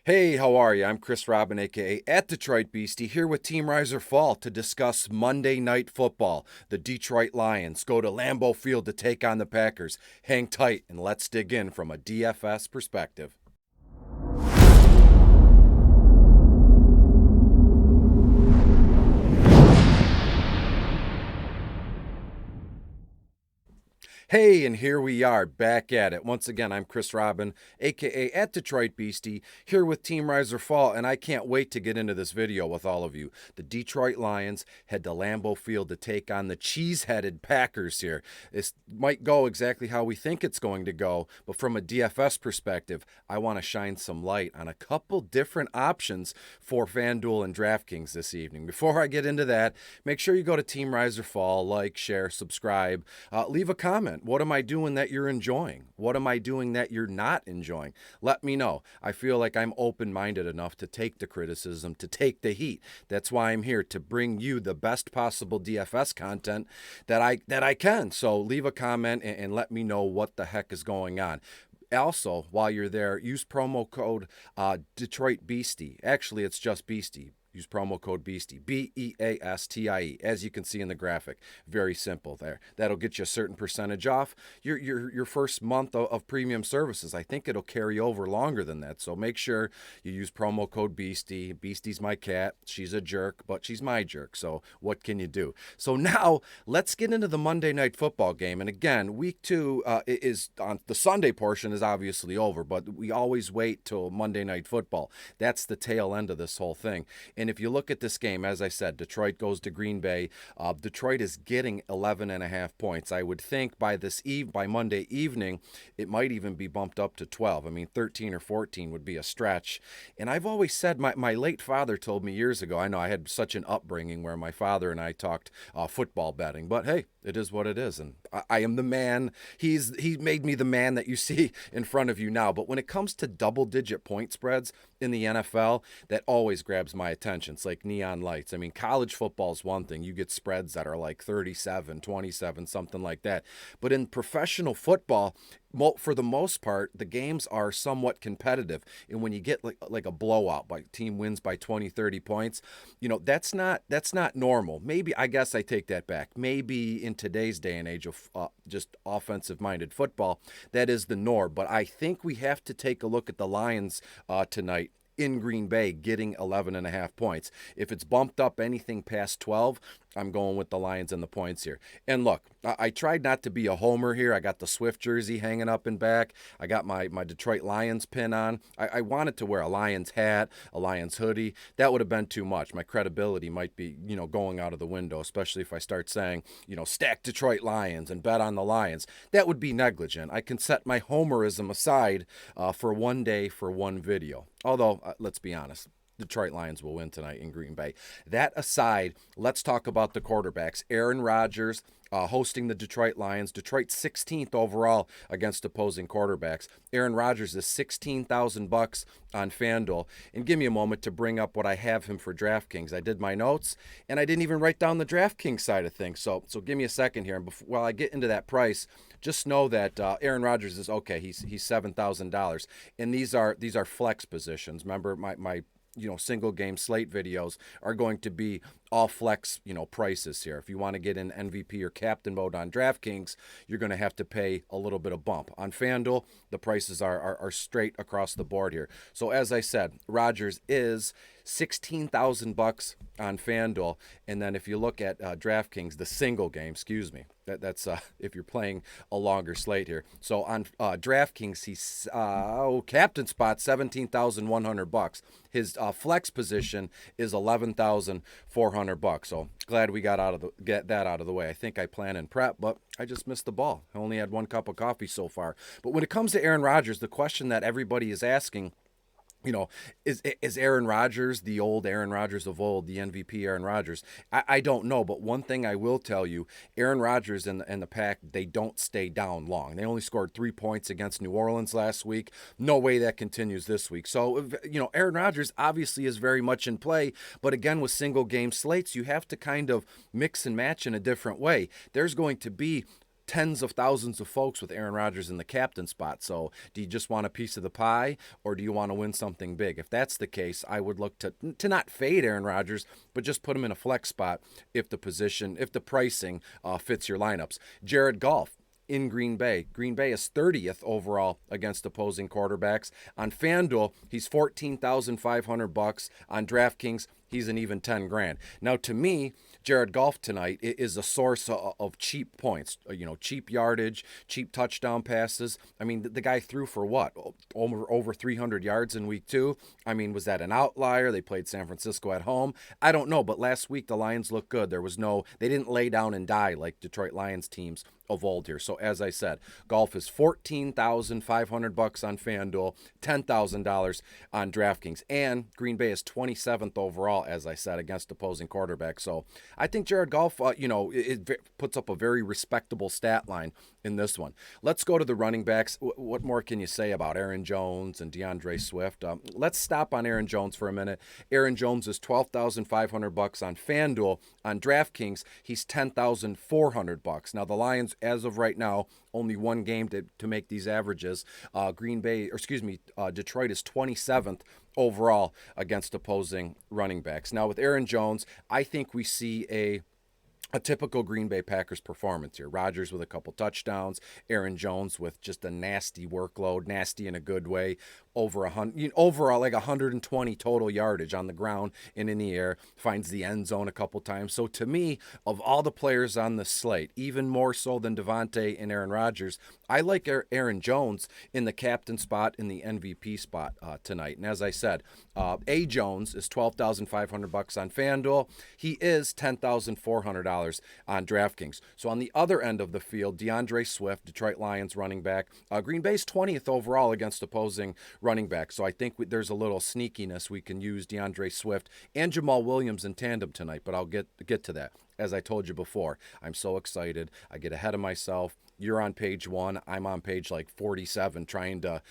Hey, how are you? I'm Chris Robin, aka at Detroit Beastie, here with Team RiserFall to discuss Monday Night Football. The Detroit Lions go to Lambeau Field to take on the Packers. Hang tight and let's dig in from a DFS perspective. Hey, and here we are back at it. Once again, I'm Chris Robin, aka at Detroit Beastie, here with Team Rise or Fall, and I can't wait to get into this video with all of you. The Detroit Lions head to Lambeau Field to take on the cheese-headed Packers here. This might go exactly how we think it's going to go, but from a DFS perspective, I want to shine some light on a couple different options for FanDuel and DraftKings this evening. Before I get into that, make sure you go to Team Rise or Fall, like, share, subscribe, leave a comment. What am I doing that you're enjoying? What am I doing that you're not enjoying? Let me know. I feel like I'm open-minded enough to take the criticism, to take the heat. That's why I'm here, to bring you the best possible DFS content that I can. So leave a comment and let me know what the heck is going on. Also, while you're there, use promo code Detroit Beastie. Actually, it's just Beastie. Use promo code Beastie, Beastie, as you can see in the graphic. Very simple there. That'll get you a certain percentage off your first month of premium services. I think it'll carry over longer than that. So make sure you use promo code Beastie. Beastie's my cat. She's a jerk, but she's my jerk. So what can you do? So now let's get into the Monday Night Football game. And again, week two is on the Sunday portion is obviously over, but we always wait till Monday Night Football. That's the tail end of this whole thing. And if you look at this game, as I said, Detroit goes to Green Bay. Detroit is getting 11.5 points. I would think by Monday evening, it might even be bumped up to 12. I mean, 13 or 14 would be a stretch. And I've always said, my late father told me years ago, I know I had such an upbringing where my father and I talked football betting, but hey, it is what it is. And I am the man. He made me the man that you see in front of you now. But when it comes to double-digit point spreads in the NFL, that always grabs my attention. It's like neon lights. I mean, college football is one thing. You get spreads that are like 37, 27, something like that. But in professional football, for the most part, the games are somewhat competitive. And when you get like a blowout, like team wins by 20, 30 points, that's not normal. Maybe, I guess I take that back. Maybe in today's day and age of just offensive-minded football, that is the norm. But I think we have to take a look at the Lions tonight in Green Bay getting 11.5 points. If it's bumped up anything past 12, I'm going with the Lions and the points here. And look, I tried not to be a homer here. I got the Swift jersey hanging up and back. I got my Detroit Lions pin on. I wanted to wear a Lions hat, a Lions hoodie. That would have been too much. My credibility might be, going out of the window, especially if I start saying, stack Detroit Lions and bet on the Lions. That would be negligent. I can set my homerism aside for one day, for one video. Although, let's be honest, Detroit Lions will win tonight in Green Bay. That aside, let's talk about the quarterbacks. Aaron Rodgers hosting the Detroit Lions. Detroit 16th overall against opposing quarterbacks. Aaron Rodgers is $16,000 on FanDuel. And give me a moment to bring up what I have him for DraftKings. I did my notes, and I didn't even write down the DraftKings side of things. So give me a second here. And while I get into that price, just know that Aaron Rodgers is okay. He's $7,000, and these are flex positions. Remember, my single game slate videos are going to be all flex, prices here. If you want to get in MVP or captain mode on DraftKings, you're going to have to pay a little bit of bump. On FanDuel, the prices are straight across the board here. So as I said, Rodgers is $16,000 on FanDuel, and then if you look at DraftKings, the single game, excuse me, that's if you're playing a longer slate here. So on DraftKings, he's captain spot $17,100. His flex position is $11,400. So glad we get that out of the way. I think I plan and prep, but I just missed the ball. I only had one cup of coffee so far. But when it comes to Aaron Rodgers, the question that everybody is asking, is Aaron Rodgers the old Aaron Rodgers of old, the MVP Aaron Rodgers? I don't know, but one thing I will tell you, Aaron Rodgers and the Pack, they don't stay down long. They only scored 3 points against New Orleans last week. No way that continues this week. So, Aaron Rodgers obviously is very much in play, but again, with single game slates, you have to kind of mix and match in a different way. There's going to be tens of thousands of folks with Aaron Rodgers in the captain spot. So do you just want a piece of the pie, or do you want to win something big? If that's the case, I would look to not fade Aaron Rodgers, but just put him in a flex spot if the pricing fits your lineups. Jared Goff in Green Bay. Green Bay is 30th overall against opposing quarterbacks. On FanDuel, he's $14,500. On DraftKings, he's an even 10 grand. Now, to me, Jared Goff tonight is a source of cheap points, cheap yardage, cheap touchdown passes. I mean, the guy threw for what? Over 300 yards in week 2. I mean, was that an outlier? They played San Francisco at home. I don't know, but last week the Lions looked good. They didn't lay down and die like Detroit Lions teams of old here. So as I said, Goff is $14,500 on FanDuel, $10,000 on DraftKings, and Green Bay is 27th overall, as I said, against opposing quarterbacks. So I think Jared Goff, it puts up a very respectable stat line in this one. Let's go to the running backs. What more can you say about Aaron Jones and DeAndre Swift? Let's stop on Aaron Jones for a minute. Aaron Jones is $12,500 on FanDuel. On DraftKings, he's $10,400. Now the Lions, as of right now, only one game to make these averages. Detroit is 27th overall against opposing running backs. Now with Aaron Jones, I think we see a typical Green Bay Packers performance here. Rodgers with a couple touchdowns, Aaron Jones with just a nasty workload, nasty in a good way, overall like 120 total yardage on the ground and in the air, finds the end zone a couple times. So to me, of all the players on the slate, even more so than DAVANTE and Aaron Rodgers, I like Aaron Jones in the captain spot, in the MVP spot tonight. And as I said, A. Jones is $12,500 on FanDuel. He is $10,400 on DraftKings. So on the other end of the field, DeAndre Swift, Detroit Lions running back. Green Bay's 20th overall against opposing running back. So I think there's a little sneakiness. We can use DeAndre Swift and JAMAAL Williams in tandem tonight, but I'll get to that. As I told you before, I'm so excited. I get ahead of myself. You're on page 1. I'm on page 47 trying to,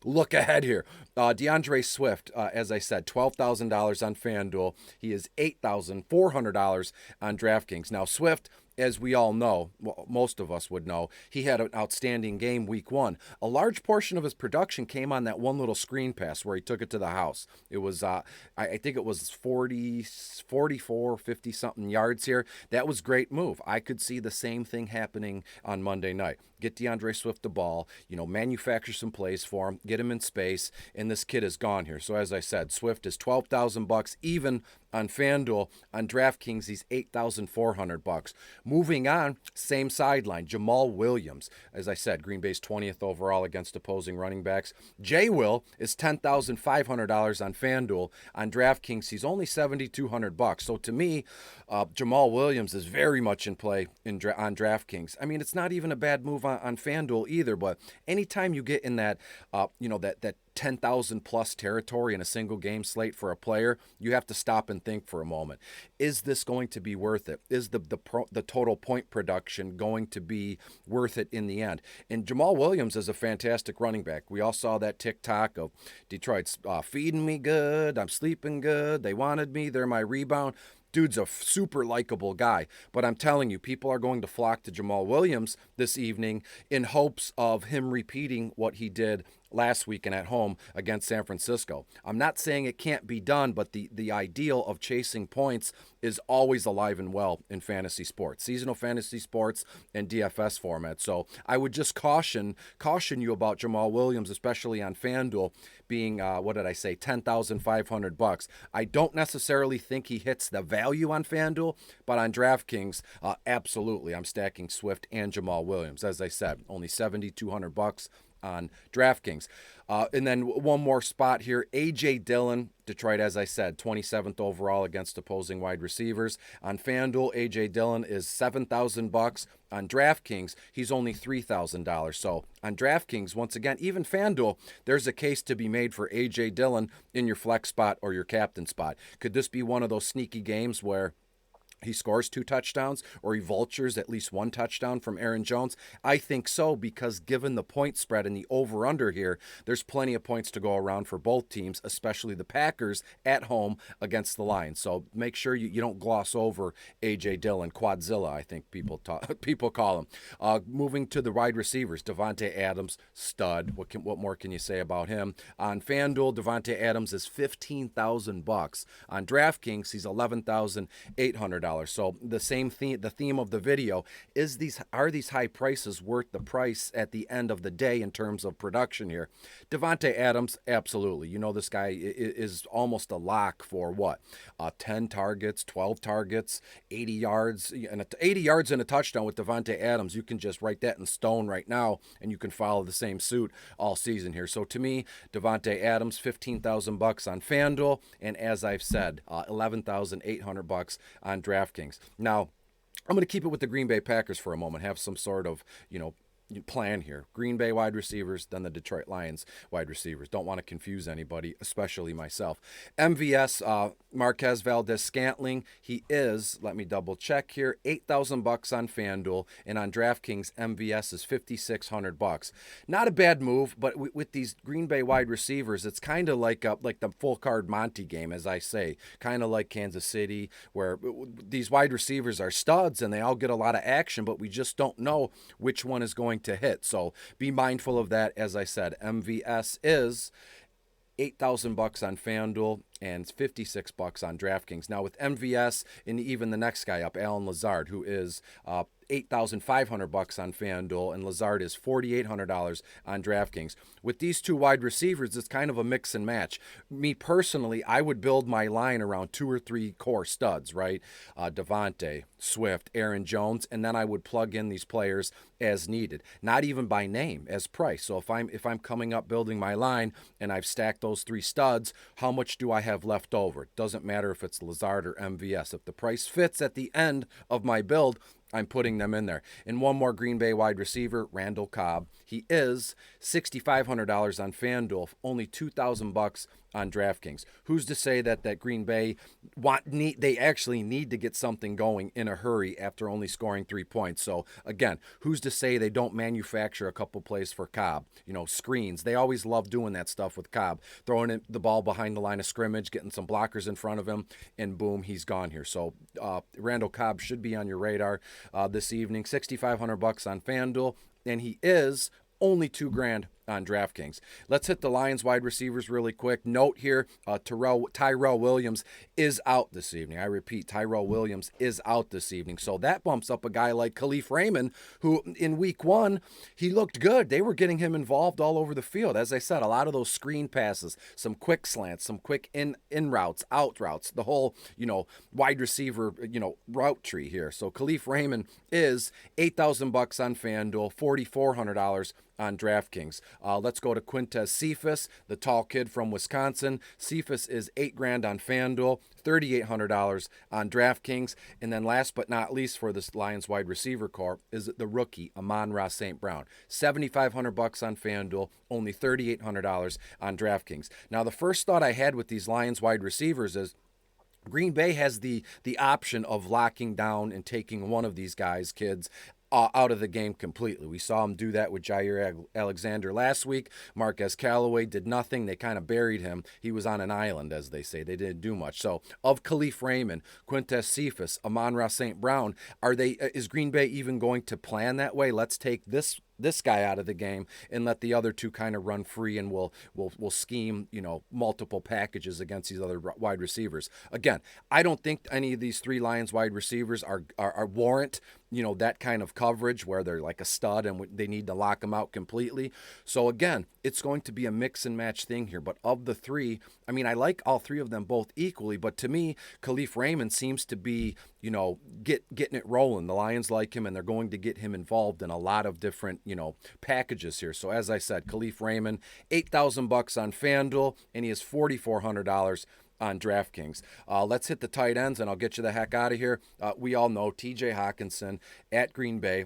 look ahead here. DeAndre Swift, as I said, $12,000 on FanDuel. He is $8,400 on DraftKings. Now, Swift, as we all know, most of us would know, he had an outstanding game week 1. A large portion of his production came on that one little screen pass where he took it to the house. It was, I think it was 44, 50-something yards here. That was a great move. I could see the same thing happening on Monday night. Get DeAndre Swift the ball, manufacture some plays for him, get him in space, and this kid is gone here. So as I said, Swift is $12,000 even on FanDuel. On DraftKings, he's $8,400. Moving on, same sideline, JAMAAL Williams. As I said, Green Bay's 20th overall against opposing running backs. Will is $10,500 on FanDuel. On DraftKings, he's only $7,200. So to me, JAMAAL Williams is very much in play on DraftKings. I mean, it's not even a bad move on FanDuel either, but anytime you get in that, that 10,000 plus territory in a single game slate for a player, you have to stop and think for a moment. Is this going to be worth it? Is the total point production going to be worth it in the end? And JAMAAL Williams is a fantastic running back. We all saw that TikTok of Detroit's feeding me good, I'm sleeping good, they wanted me, they're my rebound. Dude's a super likable guy, but I'm telling you, people are going to flock to JAMAAL Williams this evening in hopes of him repeating what he did last weekend at home against San Francisco. I'm not saying it can't be done, but the ideal of chasing points is always alive and well in fantasy sports, seasonal fantasy sports and DFS format. So I would just caution you about JAMAAL Williams, especially on FanDuel, being $10,500. I don't necessarily think he hits the value on FanDuel, but on DraftKings, absolutely, I'm stacking Swift and JAMAAL Williams. As I said, only $7,200 on DraftKings. And then one more spot here, A.J. Dillon, Detroit, as I said, 27th overall against opposing wide receivers. On FanDuel, A.J. Dillon is $7,000. On DraftKings, he's only $3,000. So on DraftKings, once again, even FanDuel, there's a case to be made for A.J. Dillon in your flex spot or your captain spot. Could this be one of those sneaky games where he scores 2 touchdowns or he vultures at least 1 touchdown from Aaron Jones? I think so, because given the point spread and the over-under here, there's plenty of points to go around for both teams, especially the Packers at home against the Lions. So make sure you don't gloss over A.J. Dillon, Quadzilla, I think people call him. Moving to the wide receivers, Davante Adams, stud. What more can you say about him? On FanDuel, Davante Adams is $15,000. On DraftKings, he's $11,800. So the theme of the video is are these high prices worth the price at the end of the day in terms of production here? Davante Adams, absolutely. You know, this guy is almost a lock for what? 10 targets, 12 targets, 80 yards, and 80 yards and a touchdown with Davante Adams. You can just write that in stone right now, and you can follow the same suit all season here. So to me, Davante Adams, $15,000 on FanDuel, and as I've said, $11,800 on DraftKings. Now, I'm going to keep it with the Green Bay Packers for a moment, have some sort of, plan here. Green Bay wide receivers, then the Detroit Lions wide receivers. Don't want to confuse anybody, especially myself. MVS, Marquez Valdez-Scantling, he is, let me double check here, $8,000 on FanDuel, and on DraftKings, MVS is $5,600. Not a bad move, but with these Green Bay wide receivers, it's kind of like the full card Monty game, as I say, kind of like Kansas City, where these wide receivers are studs and they all get a lot of action, but we just don't know which one is going to hit. So be mindful of that. As I said, MVS is $8,000 on FanDuel and $56 on DraftKings. Now with MVS and even the next guy up, Allen Lazard, who is $8,500 on FanDuel, and Lazard is $4,800 on DraftKings. With these two wide receivers, it's kind of a mix and match. Me personally, I would build my line around 2 or 3 core studs, right? DeVonta, Swift, Aaron Jones, and then I would plug in these players as needed, not even by name, as price. So if I'm coming up building my line and I've stacked those 3 studs, how much do I have left over? It doesn't matter if it's Lazard or MVS. If the price fits at the end of my build, I'm putting them in there. And one more Green Bay wide receiver, Randall Cobb. He is $6,500 on FanDuel, only $2,000 on DraftKings. Who's to say that Green Bay they actually need to get something going in a hurry after only scoring 3 points? So again, who's to say they don't manufacture a couple plays for Cobb? Screens. They always love doing that stuff with Cobb, throwing the ball behind the line of scrimmage, getting some blockers in front of him, and boom, he's gone here. So Randall Cobb should be on your radar this evening. $6,500 on FanDuel, and he is only $2,000 on DraftKings. Let's hit the Lions wide receivers really quick. Note here, Tyrell Williams is out this evening. I repeat, Tyrell Williams is out this evening. So that bumps up a guy like KALIF Raymond, who in week 1, he looked good. They were getting him involved all over the field. As I said, a lot of those screen passes, some quick slants, some quick in routes, out routes, the whole, wide receiver, route tree here. So KALIF Raymond is $8,000 on FanDuel, $4,400 on DraftKings. Let's go to Quintez Cephus, the tall kid from Wisconsin. Cephus is $8,000 on FanDuel, $3,800 on DraftKings. And then last but not least for this Lions wide receiver corps is the rookie, Amon-Ra St. Brown. $7,500 on FanDuel, only $3,800 on DraftKings. Now, the first thought I had with these Lions wide receivers is Green Bay has the option of locking down and taking one of these kids, out of the game completely. We saw him do that with Jair Alexander last week. Marquez Callaway did nothing. They kind of buried him. He was on an island, as they say. They didn't do much. So, of KALIF Raymond, Quintez Cephus, Amon-Ra St. Brown, is Green Bay even going to plan that way? Let's take this guy out of the game and let the other 2 kind of run free, and we'll scheme, multiple packages against these other wide receivers. Again, I don't think any of these 3 Lions wide receivers are warrant, that kind of coverage where they're like a stud and they need to lock them out completely. So again, it's going to be a mix and match thing here. But of the 3, I like all 3 of them both equally, but to me, KALIF Raymond seems to be, getting it rolling. The Lions like him, and they're going to get him involved in a lot of different, packages here. So as I said, KALIF Raymond, $8,000 on FanDuel, and he is $4,400 on DraftKings. Let's hit the tight ends, and I'll get you the heck out of here. We all know TJ Hawkinson at Green Bay.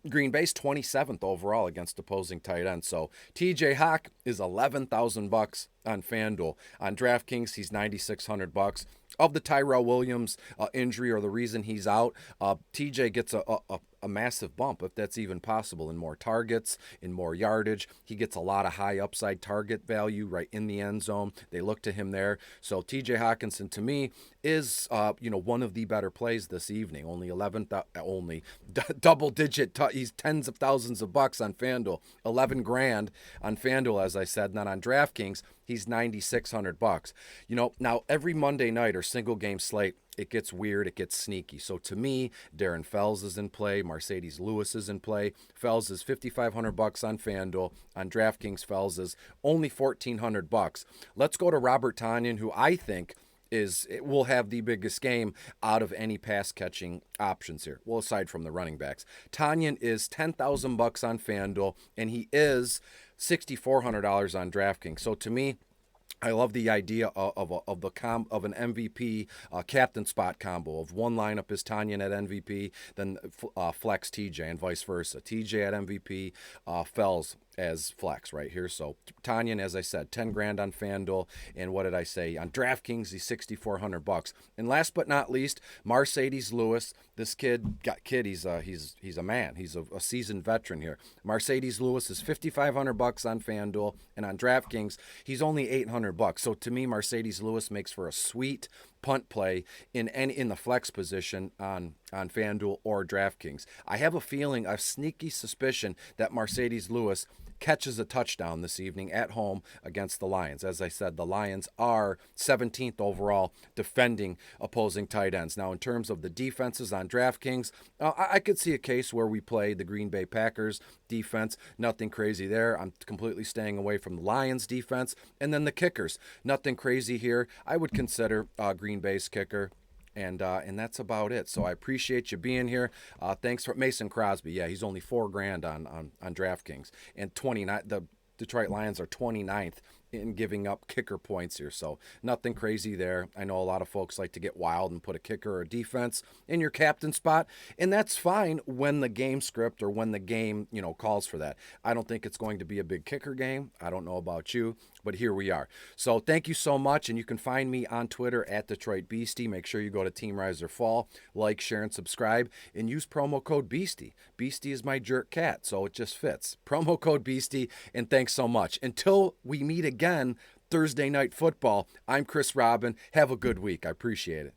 Green Bay's 27th overall against opposing tight ends. So TJ Hawk is $11,000 on FanDuel. On DraftKings, he's $9,600. of the Tyrell Williams injury or the reason he's out, TJ gets a massive bump, if that's even possible, in more targets, in more yardage. He gets a lot of high upside target value right in the end zone. They look to him there. So TJ Hawkinson, to me, is one of the better plays this evening. Only double digit. He's tens of thousands of bucks on FanDuel, 11 grand on FanDuel, as I said. And then on DraftKings, he's 9,600 bucks. Now every Monday night or single game slate, it gets weird, it gets sneaky. So to me, Darren Fells is in play, Mercedes Lewis is in play. Fells is 5,500 bucks on FanDuel. On DraftKings, Fells is only 1,400 bucks. Let's go to Robert Tonyan, who I think will have the biggest game out of any pass catching options here. Well, aside from the running backs, Tonyan is 10,000 bucks on FanDuel, and he is $6,400 on DraftKings. So to me, I love the idea of an MVP captain spot combo of one lineup is Tonyan at MVP, then flex TJ and vice versa. TJ at MVP, Fells as flex right here. So Tonyan, as I said, 10 grand on FanDuel, and what did I say? On DraftKings, he's 6,400 bucks. And last but not least, Mercedes Lewis. This kid, he's a man. He's a seasoned veteran here. Mercedes Lewis is 5,500 bucks on FanDuel, and on DraftKings, he's only 800 bucks. So to me, Mercedes Lewis makes for a sweet punt play in the flex position on FanDuel or DraftKings. I have a sneaky suspicion that Mercedes Lewis catches a touchdown this evening at home against the Lions. As I said, the Lions are 17th overall defending opposing tight ends. Now, in terms of the defenses on DraftKings, I could see a case where we play the Green Bay Packers defense. Nothing crazy there. I'm completely staying away from the Lions defense. And then the kickers. Nothing crazy here. I would consider Green Bay's kicker. And that's about it. So I appreciate you being here. Thanks for Mason Crosby. Yeah, he's only $4 grand on DraftKings, and 29. The Detroit Lions are 29th in giving up kicker points here. So nothing crazy there. I know a lot of folks like to get wild and put a kicker or a defense in your captain spot, and that's fine when the game script or when the game, calls for that. I don't think it's going to be a big kicker game. I don't know about you, but here we are. So thank you so much, and you can find me on Twitter at Detroit Beastie. Make sure you go to Team Rise or Fall, like, share, and subscribe, and use promo code Beastie. Beastie is my jerk cat, so it just fits. Promo code Beastie, and thanks so much. Until we meet again Thursday Night Football, I'm Chris Robin. Have a good week. I appreciate it.